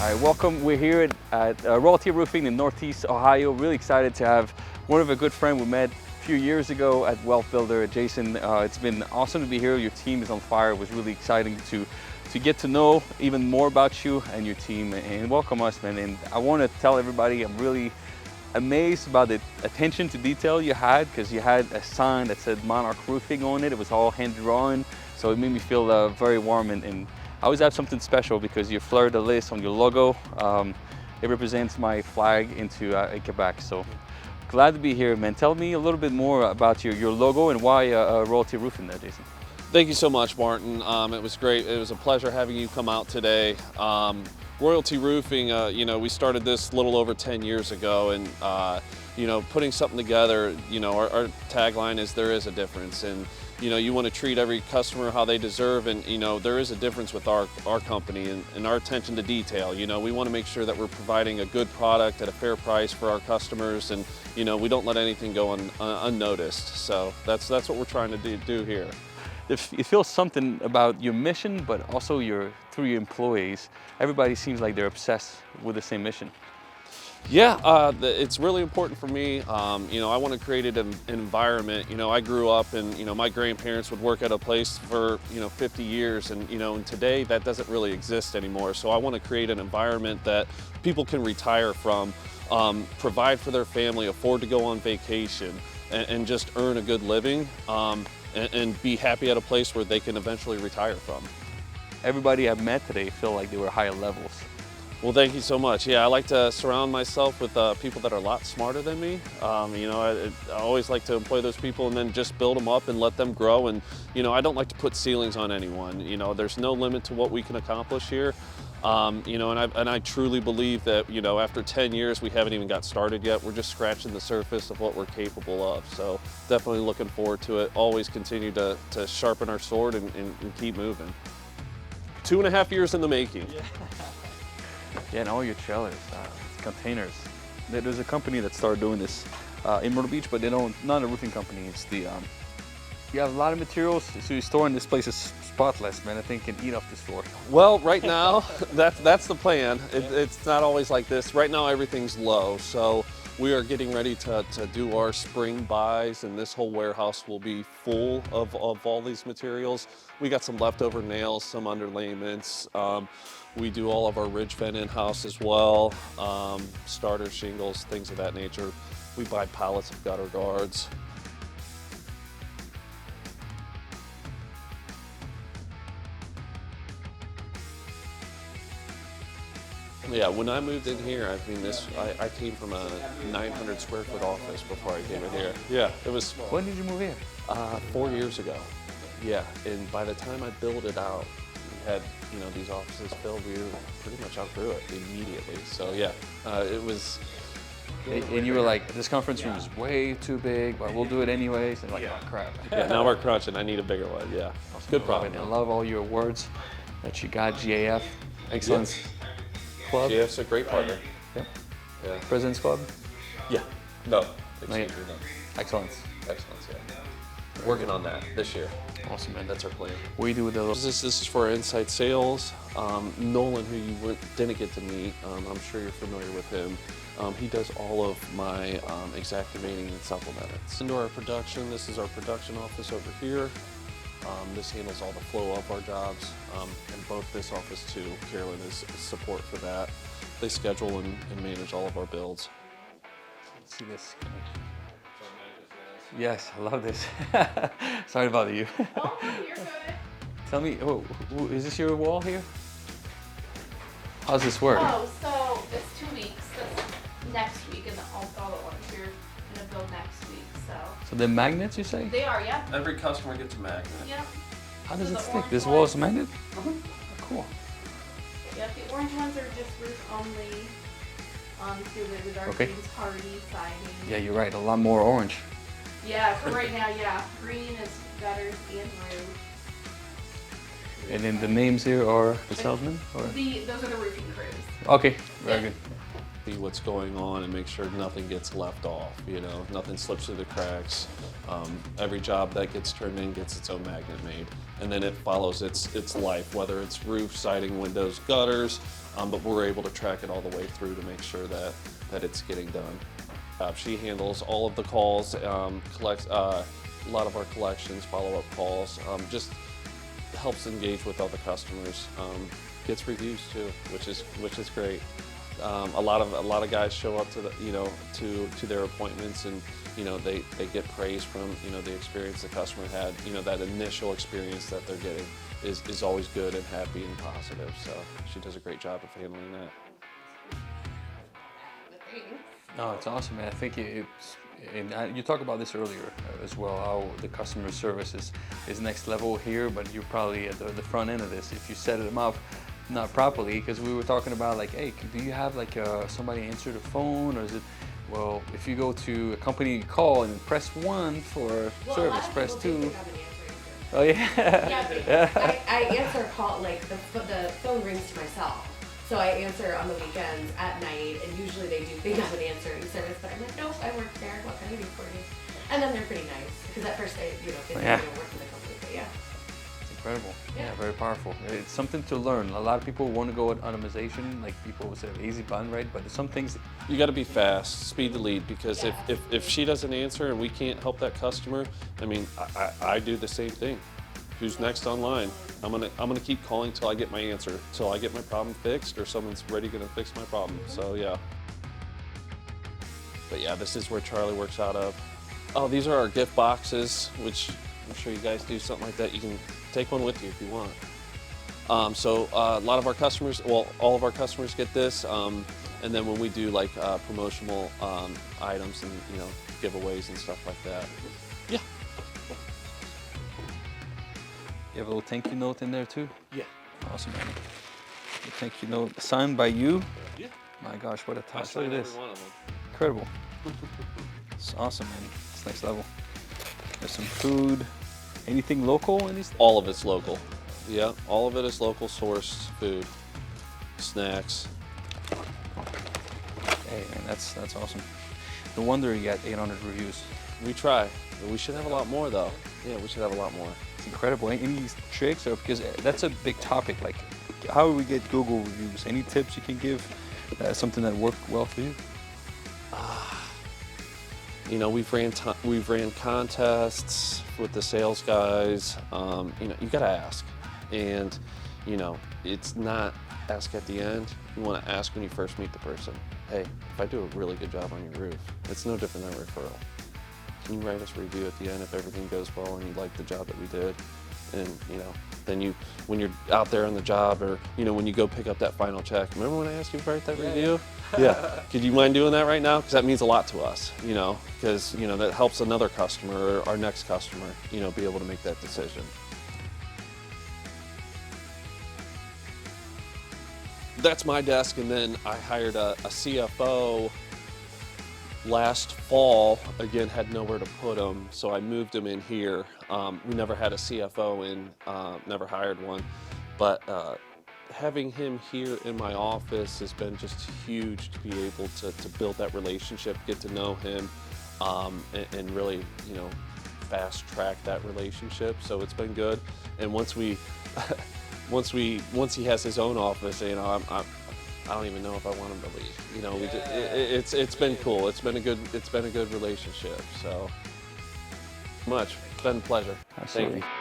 All right, welcome. We're here at Royalty Roofing in Northeast Ohio. Really excited to have one of a good friend we met a few years ago at Wealth Builder, Jason. It's been awesome to be here. Your team is on fire. It was really exciting to get to know even more about you and your team and welcome us, man. And I want to tell everybody I'm really amazed about the attention to detail you had, because you had a sign that said Monarch Roofing on it. It was all hand drawn, so it made me feel very warm and I always have something special because you fleur de lis on your logo. It represents my flag in Quebec. So glad to be here, man. Tell me a little bit more about your logo and why Royalty Roofing there, Jason. Thank you so much, Martin. It was great. It was a pleasure having you come out today. Royalty Roofing, we started this a little over 10 years ago, and putting something together, our tagline is there is a difference, and you want to treat every customer how they deserve, and there is a difference with our company and our attention to detail. We want to make sure that we're providing a good product at a fair price for our customers, and we don't let anything go unnoticed. So that's what we're trying to do here. It feels something about your mission, but also through your employees. Everybody seems like they're obsessed with the same mission. Yeah, it's really important for me. I want to create an environment. I grew up and, my grandparents would work at a place for, 50 years and, and today that doesn't really exist anymore. So I want to create an environment that people can retire from, provide for their family, afford to go on vacation and just earn a good living and be happy at a place where they can eventually retire from. Everybody I've met today feel like they were higher levels. Well, thank you so much. Yeah, I like to surround myself with people that are a lot smarter than me. I always like to employ those people and then just build them up and let them grow. And, I don't like to put ceilings on anyone. There's no limit to what we can accomplish here. And I truly believe that, after 10 years, we haven't even got started yet. We're just scratching the surface of what we're capable of. So definitely looking forward to it. Always continue to sharpen our sword and keep moving. 2.5 years in the making. Yeah, and all your trailers, containers. There's a company that started doing this in Myrtle Beach, but not a roofing company. It's you have a lot of materials, so you're storing this place is spotless, man. I think can eat off this floor. Well, right now, that's the plan. It's not always like this. Right now, everything's low, so we are getting ready to do our spring buys, and this whole warehouse will be full of all these materials. We got some leftover nails, some underlayments. We do all of our ridge vent in-house as well, starter shingles, things of that nature. We buy pallets of gutter guards. Yeah, when I moved in here, I came from a 900 square foot office before I came in here. Yeah, it was. When did you move here? 4 years ago. Yeah, and by the time I built it out, we had these offices filled. We pretty much outgrew it immediately. So yeah, it was. And you were like, this conference room is way too big, but we'll do it anyways. And oh crap. Yeah, now we're crunching. I need a bigger one. Yeah, good problem. I love all your awards that you got. GAF, Excellence Club. GAF's a great partner. Yeah. Yeah. President's Club. Yeah. No. Excellence. Excellence. Yeah. Working on that this year. Awesome, man. That's our plan. What do you do with those? This is for our inside sales. Nolan, who you didn't get to meet, I'm sure you're familiar with him. He does all of my exactivating and supplements. Into our production, this is our production office over here. This handles all the flow of our jobs. And both this office too, Carolyn is support for that. They schedule and manage all of our builds. Let's see this. Yes, I love this. Sorry to bother you. Oh, no, you're good. Tell me, is this your wall here? How's this work? Oh, so it's 2 weeks. That's next week, and all the ones you're gonna build next week. So they're magnets, you say? They are, yeah. Every customer gets a magnet. Yep. How does So it the stick? orange This wall is a ones- magnet? Cool. Yep, the orange ones are just roof only. Through the dark Okay. green's hardy siding. Yeah, you're right. A lot more orange. Yeah, for right now, yeah. Green is gutters and roof. And then the names here are the salesmen? Or? Those are the roofing crews. Okay, very Yeah. good. see what's going on and make sure nothing gets left off, you know, nothing slips through the cracks. Every job that gets turned in gets its own magnet made, and then it follows its life, whether it's roof, siding, windows, gutters, but we're able to track it all the way through to make sure that it's getting done. She handles all of the calls, collects a lot of our collections, follow-up calls, just helps engage with other customers. Gets reviews too, which is great. A lot of guys show up to the, you know, to their appointments, and you know they get praise from, you know, the experience the customer had. You know, that initial experience that they're getting is always good and happy and positive. So she does a great job of handling that. No, it's awesome, man. I think it's, and you talked about this earlier as well, how the customer service is next level here, but you're probably at the front end of this. If you set them up not properly, because we were talking about like, hey, do you have like somebody answer the phone, or is it, well, if you go to a company call and press 1 for service, press 2. Oh yeah. Yeah, I answer a call, like the phone rings to myself. So I answer on the weekends at night, and usually they do think I'm an answering service, but I'm like, nope, I work there. What can I do for you? And then they're pretty nice, because at first they, you know, they work in the company, but yeah. It's incredible. Yeah, very powerful. It's something to learn. A lot of people want to go at automation, like people would say easy button, right? But there's some things. You got to be fast, speed the lead, because if she doesn't answer and we can't help that customer, I mean, I do the same thing. Who's next online? I'm gonna keep calling till I get my answer, till I get my problem fixed, or someone's ready to fix my problem. So yeah. But yeah, this is where Charlie works out of. Oh, these are our gift boxes, which I'm sure you guys do something like that. You can take one with you if you want. So a lot of our customers, well, all of our customers get this, and then when we do like promotional items and, you know, giveaways and stuff like that. Yeah. You have a little thank you note in there too? Yeah. Awesome, man. A thank you note signed by you? Yeah. My gosh, what a I touch. Look at this. every one of them. Incredible. It's awesome, man. It's next level. There's some food. Anything local in these? All of it's local. Yeah, all of it is local sourced food, snacks. Hey, man, that's awesome. No wonder you got 800 reviews. We try. We should have a lot more though. Yeah, we should have a lot more. It's incredible. Any tricks? Or, because that's a big topic. Like, how do we get Google reviews? Any tips you can give? Something that worked well for you? You know, we've ran contests with the sales guys. You know, you gotta ask, and you know, it's not ask at the end. You want to ask when you first meet the person. Hey, if I do a really good job on your roof, it's no different than a referral. Can you write us a review at the end if everything goes well and you like the job that we did? And you know, then when you're out there on the job, or you know, when you go pick up that final check, remember when I asked you to write that review? Yeah. Could you mind doing that right now? Because that means a lot to us, you know, because you know that helps another customer or our next customer, you know, be able to make that decision. That's my desk, and then I hired a CFO last fall. Again, had nowhere to put him, so I moved him in here. We never had a CFO in, never hired one, but having him here in my office has been just huge to be able to build that relationship, get to know him, and really, you know, fast track that relationship. So it's been good. And once he has his own office, you know, I don't even know if I want him to leave. You know, it's been cool. It's been a good relationship. So much. It's been a pleasure. Absolutely. Thank you.